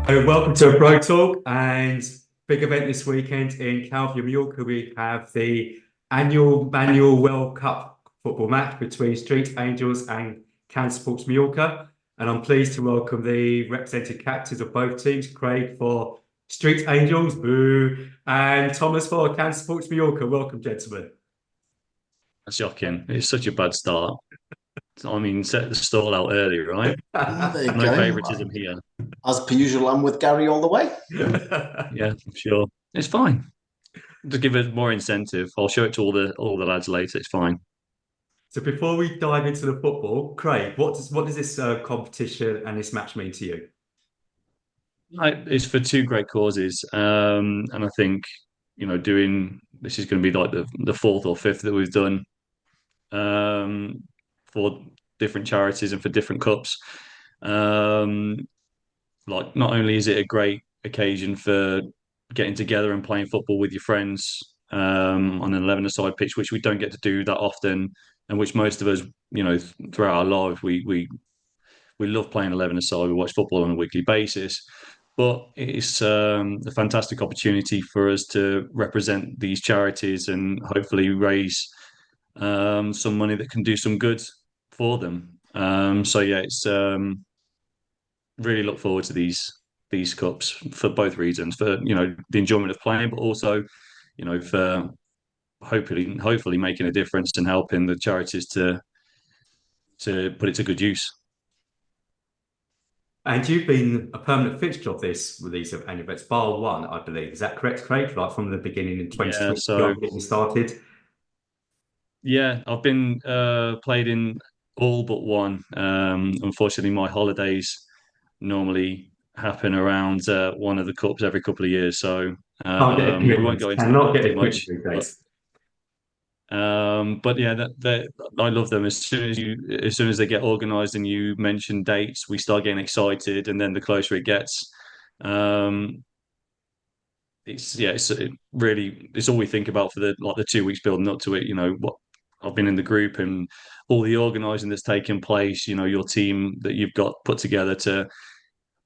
Welcome to BroTalk and big event this weekend in Calvi, Mallorca. We have the annual Manual World Cup football match between Street Angels and Can Sports Mallorca. And I'm pleased to welcome the represented captains of both teams, Craig for Street Angels, boo, and Thomas for Can Sports Mallorca. Welcome, gentlemen. That's shocking. It's such a bad start. I mean, set the stall out early, right? There you No go. favoritism here. As per usual, I'm with Gary all the way. Yeah, I'm sure. It's fine. Just give it more incentive. I'll show it to all the lads later. It's fine. So before we dive into the football, Craig, what does this competition and this match mean to you? It's for two great causes, and I think doing this is going to be like the fourth or fifth that we've done for different charities and for different cups. Um, like not only is it a great occasion for getting together and playing football with your friends on an 11-a-side pitch, which we don't get to do that often, and which most of us, throughout our lives, we love playing 11-a-side. We watch football on a weekly basis, but it's a fantastic opportunity for us to represent these charities and hopefully raise some money that can do some good for them. So yeah, it's really look forward to these cups for both reasons, for the enjoyment of playing, but also for hopefully making a difference and helping the charities to put it to good use. And you've been a permanent fixture of these annual events, bar one, I believe. Is that correct, Craig? Like from the beginning in Yeah, 2020, getting started? yeah, I've been played in all but one. Unfortunately, my holidays normally happen around one of the cups every couple of years, so Can't get a we won't commitment. go into Cannot that get too a commitment much. these But days. but yeah, I love them. As soon as they get organised and you mention dates, we start getting excited, and then the closer it gets, um, it's all we think about for the 2 weeks building up to it. What I've been in the group and all the organising that's taken place. Your team that you've got put together to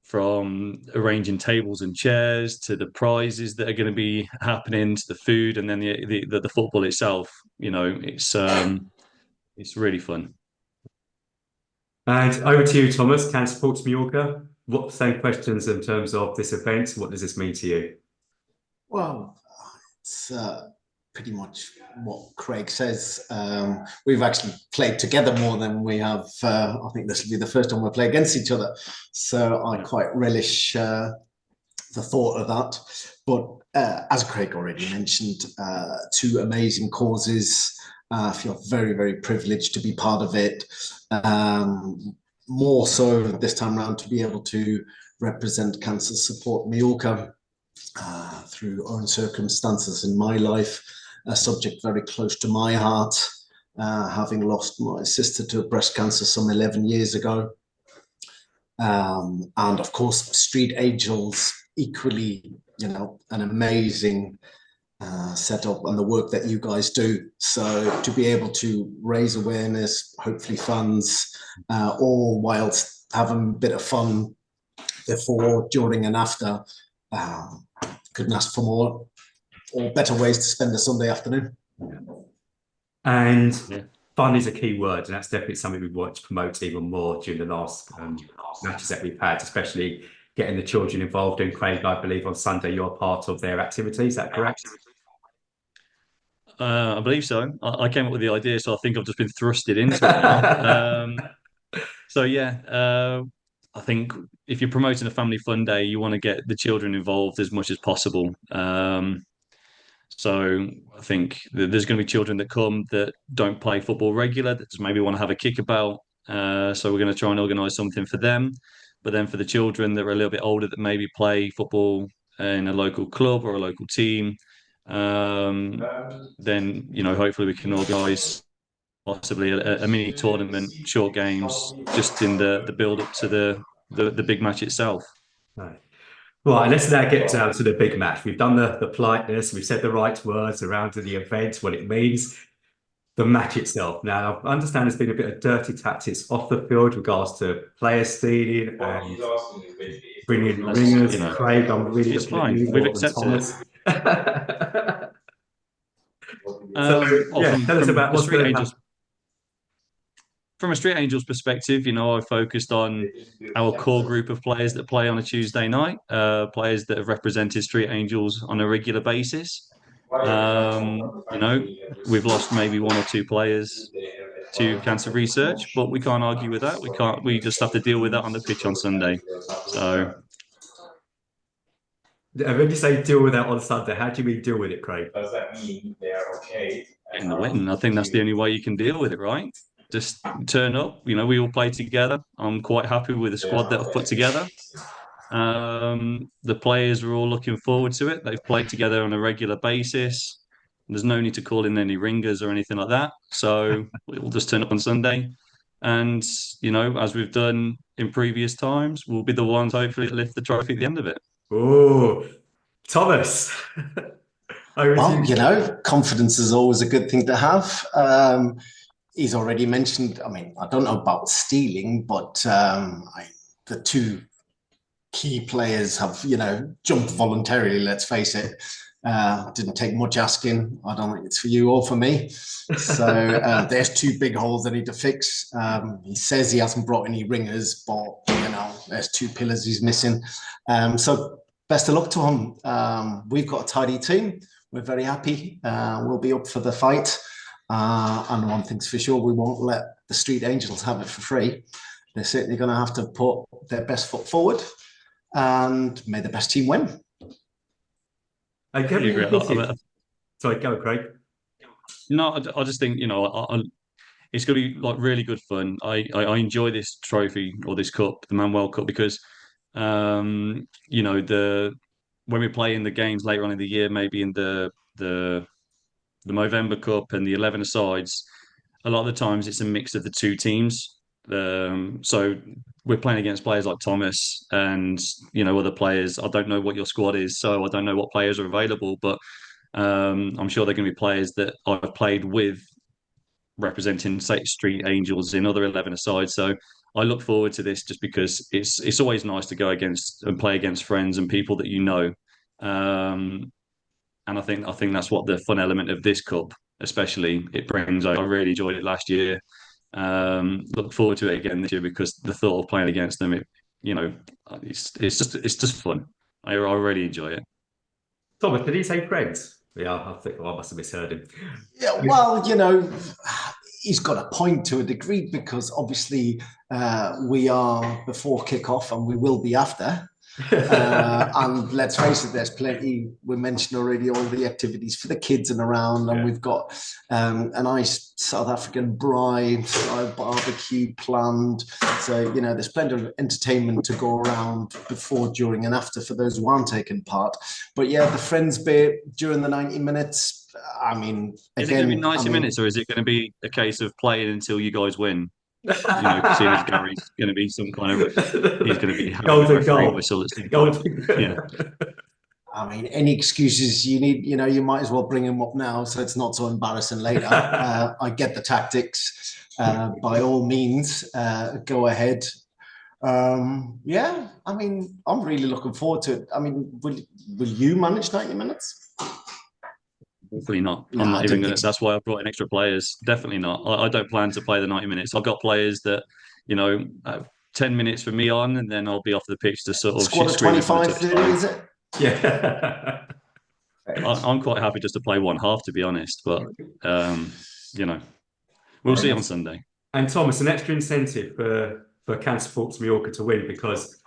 from arranging tables and chairs to the prizes that are going to be happening to the food and then the football itself. It's really fun. And over to you, Thomas. Can Sports Mallorca? Same questions in terms of this event? What does this mean to you? Well, it's pretty much what Craig says. We've actually played together more than we have. I think this will be the first time we play against each other. So I quite relish the thought of that. But as Craig already mentioned, two amazing causes. I feel very, very privileged to be part of it. More so this time around to be able to represent Cancer Support Mallorca through own circumstances in my life, a subject very close to my heart, having lost my sister to breast cancer some 11 years ago. And of course, Street Angels, equally, an amazing setup and the work that you guys do. So to be able to raise awareness, hopefully funds, all whilst having a bit of fun before, during, and after, couldn't ask for more or better ways to spend a Sunday afternoon. And fun is a key word, and that's definitely something we want to promote even more during the last matches that we've had, especially getting the children involved. And Craig, I believe on Sunday you're part of their activity. Is that correct? I believe so. I came up with the idea, so I think I've just been thrusted into it now. So yeah, I think if you're promoting a family fun day, you want to get the children involved as much as possible. So I think there's going to be children that come that don't play football regular, that just maybe want to have a kickabout. So we're going to try and organise something for them. But then for the children that are a little bit older that maybe play football in a local club or a local team, then hopefully we can organise possibly a mini tournament, short games, just in the build up to the big match itself. Right. Right, let's now get down to the big match. We've done the politeness, we've said the right words around to the event, what it means. the match itself. Now, I understand there's been a bit of dirty tactics off the field with regards to player stealing and bringing That's, ringers. you know, Craig, I'm really it's looking at fine. you We've more than accepted it. Thomas. So, Well, yeah, tell us from about the what's Street going to Angels happen. from a Street Angels perspective, I focused on our core group of players that play on a Tuesday night, players that have represented Street Angels on a regular basis. You know, we've lost maybe one or two players to cancer research, but we can't argue with that. We just have to deal with that on the pitch on Sunday. So And when you say deal with that on Sunday, how do you mean deal with it, Craig? Does that mean they're okay? in the win, I think that's the only way you can deal with it, right? Just turn up. We all play together. I'm quite happy with the squad that I've put together. The players are all looking forward to it. They've played together on a regular basis. There's no need to call in any ringers or anything like that. So we'll just turn up on Sunday. And, as we've done in previous times, we'll be the ones hopefully that lift the trophy at the end of it. Oh, Thomas. Well, confidence is always a good thing to have. He's already mentioned, I don't know about stealing, but the two key players have, jumped voluntarily, let's face it. Didn't take much asking. I don't think it's for you or for me. So there's two big holes that need to fix. He says he hasn't brought any ringers, but, there's two pillars he's missing. So best of luck to him. We've got a tidy team. We're very happy. We'll be up for the fight. And one thing's for sure, we won't let the Street Angels have it for free. They're certainly going to have to put their best foot forward, and may the best team win. Sorry, go, Craig. No, I just think, it's going to be like really good fun. I enjoy this trophy or this cup, the Manuel Cup, because when we play in the games later on in the year, maybe in the Movember Cup and the 11-a-sides, a lot of the times it's a mix of the two teams. So we're playing against players like Thomas and other players. I don't know what your squad is, so I don't know what players are available, but I'm sure they're going to be players that I've played with representing, say, Street Angels in other 11-a-sides. So I look forward to this just because it's always nice to go against and play against friends and people that you know. And I think that's what the fun element of this cup, especially, it brings. I really enjoyed it last year. Look forward to it again this year because the thought of playing against them, it's just fun. I really enjoy it. Thomas, did he say friends? Yeah, I think I must have misheard him. Yeah, well, he's got a point to a degree because obviously we are before kickoff and we will be after. And let's face it, there's plenty. We mentioned already all the activities for the kids and around, and we've got a nice South African bride style barbecue planned. So there's plenty of entertainment to go around before, during, and after for those who aren't taking part. But yeah, the friends bit during the 90 minutes. Is it going to be 90 minutes, or is it going to be a case of playing until you guys win? Seeing as Gary's going to be some kind of, he's going to be golden goal. Whistle. Yeah. Any excuses you need, you might as well bring him up now so it's not so embarrassing later. I get the tactics. By all means, go ahead. I'm really looking forward to it. Will you manage 90 minutes? Definitely not. I'm not even going to. That's why I brought in extra players. Definitely not. I don't plan to play the 90 minutes. I've got players that, 10 minutes for me on, and then I'll be off the pitch to sort of squad of 25, 30, is it? Yeah. I'm quite happy just to play one half, to be honest. But, we'll see on Sunday. And Thomas, an extra incentive for Cancer Sports Mallorca to win, because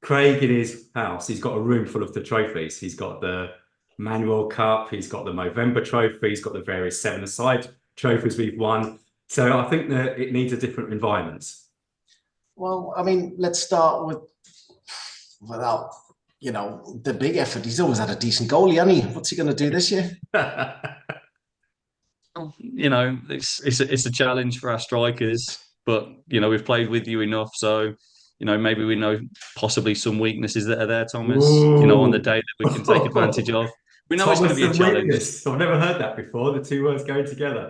Craig in his house, he's got a room full of the trophies. He's got the Manuel Cup, he's got the Movember trophy, he's got the various 7-a-side trophies we've won. So I think that it needs a different environment. Well, let's start without, the big effort. He's always had a decent goalie, hasn't he? What's he going to do this year? It's a challenge for our strikers, but we've played with you enough, so maybe we know possibly some weaknesses that are there, Thomas. Ooh. On the day that we can take advantage of. We know it's going to be a and challenge. weakness. I've never heard that before. The two words going together.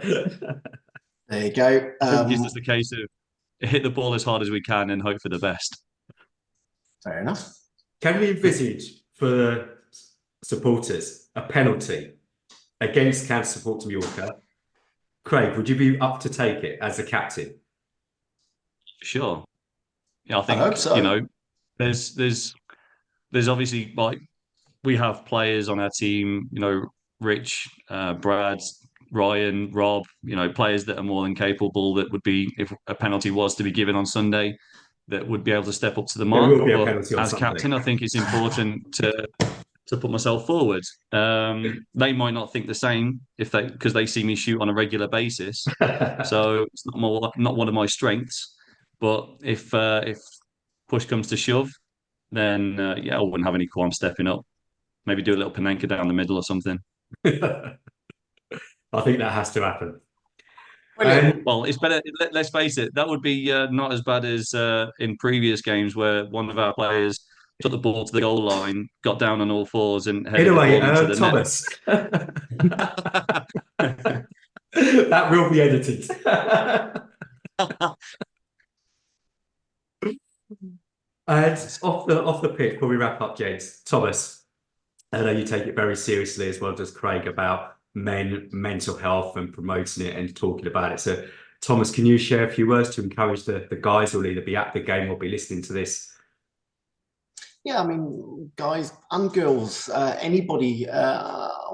There you go. I think it's just a case of hit the ball as hard as we can and hope for the best. Fair enough. Can we envisage for the supporters a penalty against Cancer Support to Mallorca? Craig, would you be up to take it as a captain? Sure. Yeah, I think hope so. you know, there's obviously like we have players on our team, you know, Rich, Brad, Ryan, Rob, you know, players that are more than capable that would be, if a penalty was to be given on Sunday, that would be able to step up to the There mark. will be a But penalty on as Sunday. captain, I think it's important to put myself forward. They might not think the same because they see me shoot on a regular basis. So it's not one of my strengths. But if push comes to shove, then yeah, I wouldn't have any qualm stepping up. Maybe do a little Panenka down the middle or something. I think that has to happen. Well, it's better. Let's face it, that would be not as bad as in previous games where one of our players took the ball to the goal line, got down on all fours, and headed the ball into the Thomas. net. That will be edited. And off the pitch, before we wrap up, James, Thomas, I know you take it very seriously as well as Craig about mental health and promoting it and talking about it. So, Thomas, can you share a few words to encourage the guys who will either be at the game or be listening to this? Yeah, I mean, guys and girls, anybody,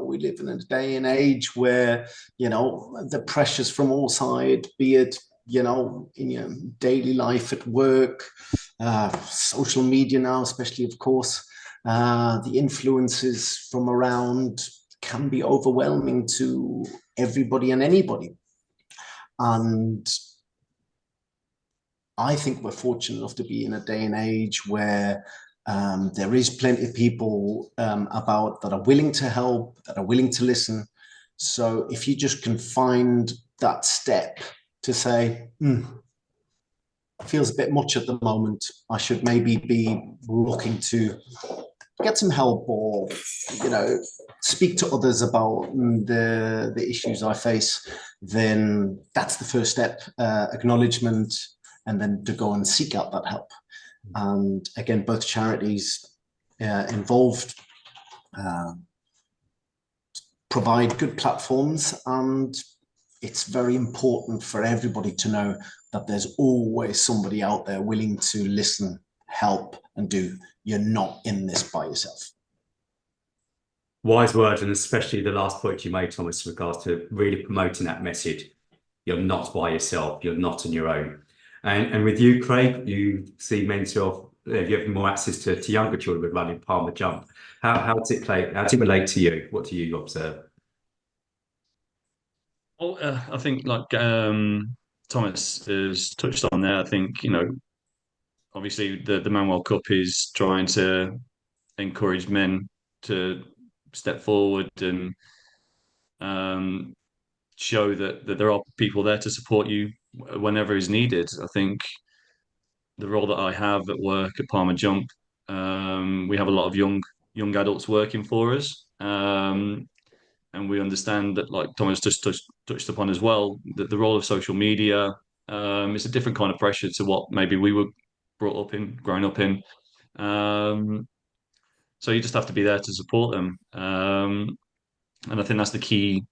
we live in a day and age where, you know, the pressures from all sides, be it, you know, in your daily life at work, social media now, especially, of course, the influences from around can be overwhelming to everybody and anybody. And I think we're fortunate enough to be in a day and age where there is plenty of people about that are willing to help, that are willing to listen. So if you just can find that step to say, feels a bit much at the moment, I should maybe be looking to get some help or, you know, speak to others about the issues I face, then that's the first step, acknowledgement, and then to go and seek out that help. And again, both charities involved provide good platforms, and it's very important for everybody to know that there's always somebody out there willing to listen, help, and do. You're not in this by yourself. Wise words, and especially the last point you made, Thomas, in regards to really promoting that message. You're not by yourself. You're not on your own. And with you, Craig, you see mental health, you have more access to younger children with running Palmer Jump. How does it play? How does it relate to you? What do you observe? Well, I think like Thomas has touched on there. I think, you know, obviously the Manuel Cup is trying to encourage men to step forward and show that there are people there to support you whenever is needed. I think the role that I have at work at Palmer Jump, we have a lot of young adults working for us. And we understand that, like Thomas just touched upon as well, that the role of social media is a different kind of pressure to what maybe we were grown up in. So you just have to be there to support them. And I think that's the key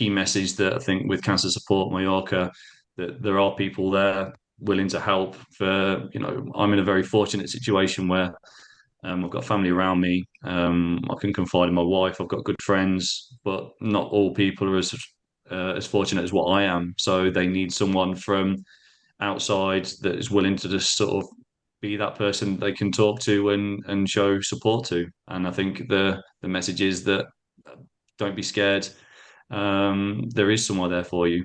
message that I think with Cancer Support Mallorca, that there are people there willing to help. For, you know, I'm in a very fortunate situation where I've got family around me. I can confide in my wife. I've got good friends, but not all people are as fortunate as what I am. So they need someone from outside that is willing to just sort of be that person they can talk to and show support to. And I think the message is that don't be scared. There is someone there for you.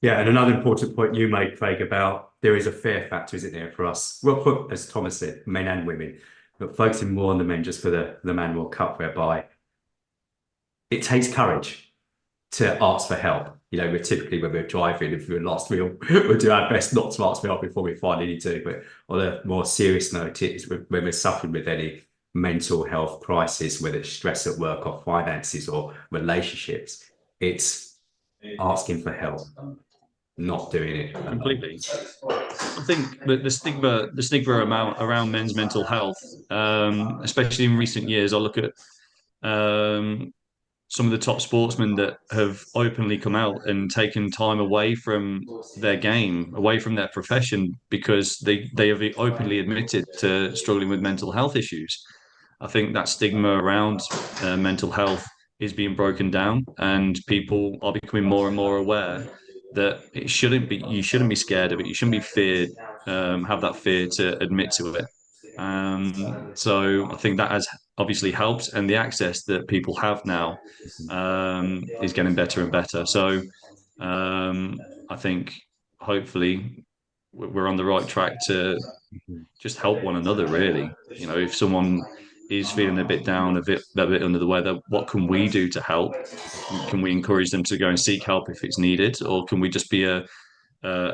Yeah, and another important point you made, Craig, about there is a fear factor, isn't there, for us? Well, as Thomas said, men and women, but focusing more on the men just for the Manuel Cup, whereby it takes courage to ask for help. You know, we're typically, when we're driving, if we're lost, we'll do our best not to ask for help before we finally need to. But on a more serious note, it's when we're suffering with any mental health crisis, whether it's stress at work or finances or relationships, it's asking for help, not doing it alone. Completely. I think the stigma around men's mental health, especially in recent years, I look at some of the top sportsmen that have openly come out and taken time away from their game, away from their profession, because they have openly admitted to struggling with mental health issues. I think that stigma around mental health is being broken down, and people are becoming more and more aware that you shouldn't be scared of it. You shouldn't be feared, have that fear to admit to it. So I think that has obviously helped, and the access that people have now is getting better and better. So I think hopefully we're on the right track to just help one another, really. You know, if someone is feeling a bit down, a bit under the weather, what can we do to help? Can we encourage them to go and seek help if it's needed, or can we just be a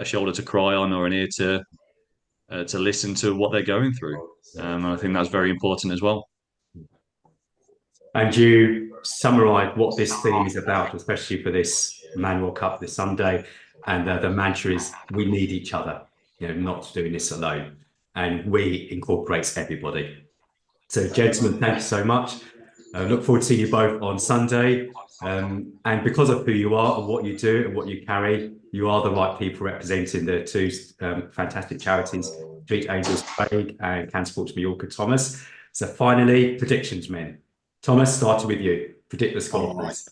shoulder to cry on or an ear to listen to what they're going through? And I think that's very important as well. And you summarise what this theme is about, especially for this Man World Cup this Sunday. And the mantra is, we need each other, you know, not doing this alone. And we incorporates everybody. So, gentlemen, thank you so much. Look forward to seeing you both on Sunday. And because of who you are and what you do and what you carry, you are the right people representing the two fantastic charities, Street Angels Craig and Can Sports Mallorca Thomas. So finally, predictions, men. Thomas, starting with you. Predict the score, please.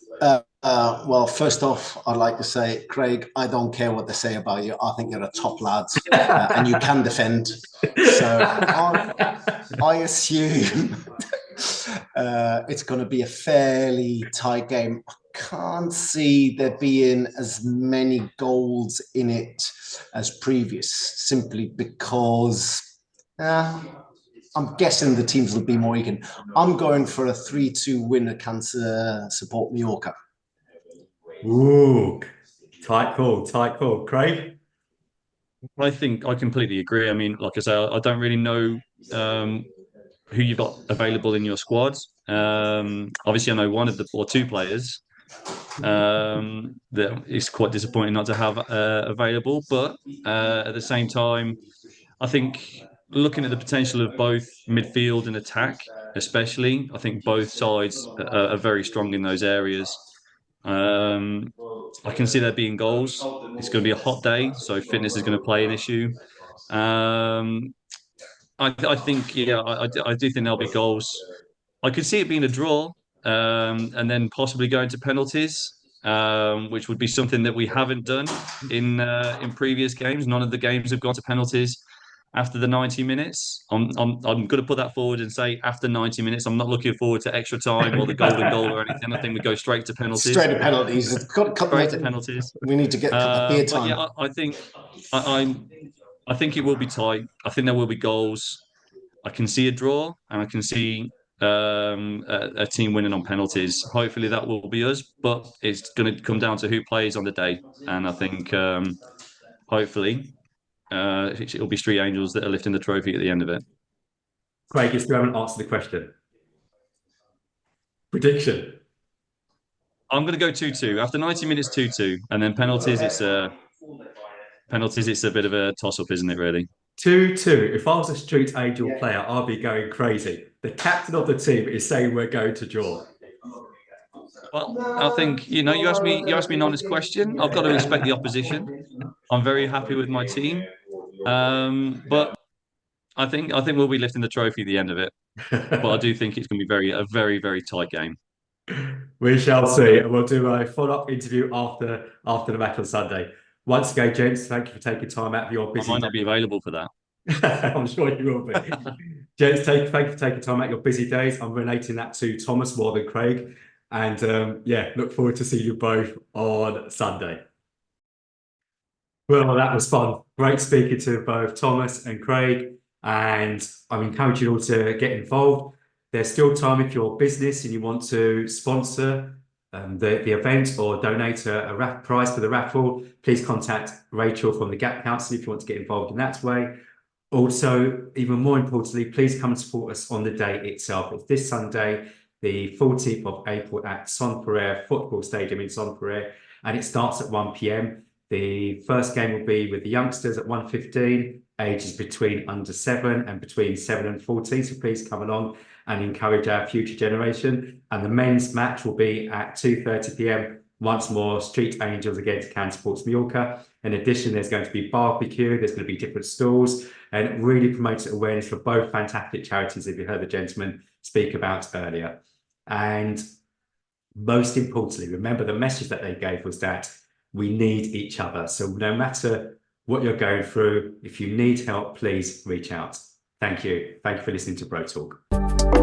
Well, first off, I'd like to say, Craig, I don't care what they say about you. I think you're a top lad and you can defend. So I assume it's going to be a fairly tight game. I can't see there being as many goals in it as previous, simply because I'm guessing the teams will be more even. I'm going for a 3-2 win at Cancer Support Mallorca. Ooh, tight call. Craig? I think I completely agree. I mean, like I say, I don't really know who you've got available in your squad. Obviously, I know one of the or two players that is quite disappointing not to have available. But at the same time, I think looking at the potential of both midfield and attack, especially, I think both sides are very strong in those areas. I can see there being goals. It's going to be a hot day, so fitness is going to play an issue. I think, yeah, I do think there'll be goals. I could see it being a draw, and then possibly going to penalties, which would be something that we haven't done in previous games. None of the games have gone to penalties after the 90 minutes. I'm going to put that forward and say after 90 minutes. I'm not looking forward to extra time or the golden goal or anything. I think we go straight to penalties. Straight to penalties. Straight to penalties. We need to get a beer time. But yeah, I think I think it will be tight. I think there will be goals. I can see a draw, and I can see a team winning on penalties. Hopefully, that will be us. But it's going to come down to who plays on the day, and I think hopefully it'll be Street Angels that are lifting the trophy at the end of it. Craig, you still haven't answered the question. Prediction. I'm going to go 2-2. After 90 minutes, 2-2. And then penalties, it's a bit of a toss-up, isn't it, really? 2-2. If I was a Street Angel player, I'd be going crazy. The captain of the team is saying we're going to draw. Well, I think, you asked me an honest question. I've got to respect the opposition. I'm very happy with my team. But I think we'll be lifting the trophy at the end of it. But I do think it's going to be a very, very tight game. We shall see. And we'll do a follow-up interview after the match on Sunday. Once again, gents, thank you for taking time out of your busy. I might not be available for that. I'm sure you will be. Gents, thank you for taking time out of your busy days. I'm relating that to Thomas more than Craig. And yeah, look forward to seeing you both on Sunday. Well, that was fun. Great speaking to both Thomas and Craig. And I encourage you all to get involved. There's still time if you're a business and you want to sponsor the event or donate a prize for the raffle. Please contact Rachel from the Gap Council if you want to get involved in that way. Also, even more importantly, please come and support us on the day itself. It's this Sunday, the 14th of April at Sonferrer Football Stadium in Sonferrer, and it starts at 1 p.m. The first game will be with the youngsters at 1:15, ages between under 7 and between 7 and 14. So please come along and encourage our future generation. And the men's match will be at 2:30 p.m. Once more, Street Angels against Can Sports Mallorca. In addition, there's going to be barbecue, there's going to be different stalls, and it really promotes awareness for both fantastic charities that you heard the gentleman speak about earlier. And most importantly, remember the message that they gave was that we need each other. So no matter what you're going through, if you need help, please reach out. Thank you. Thank you for listening to BroTalk.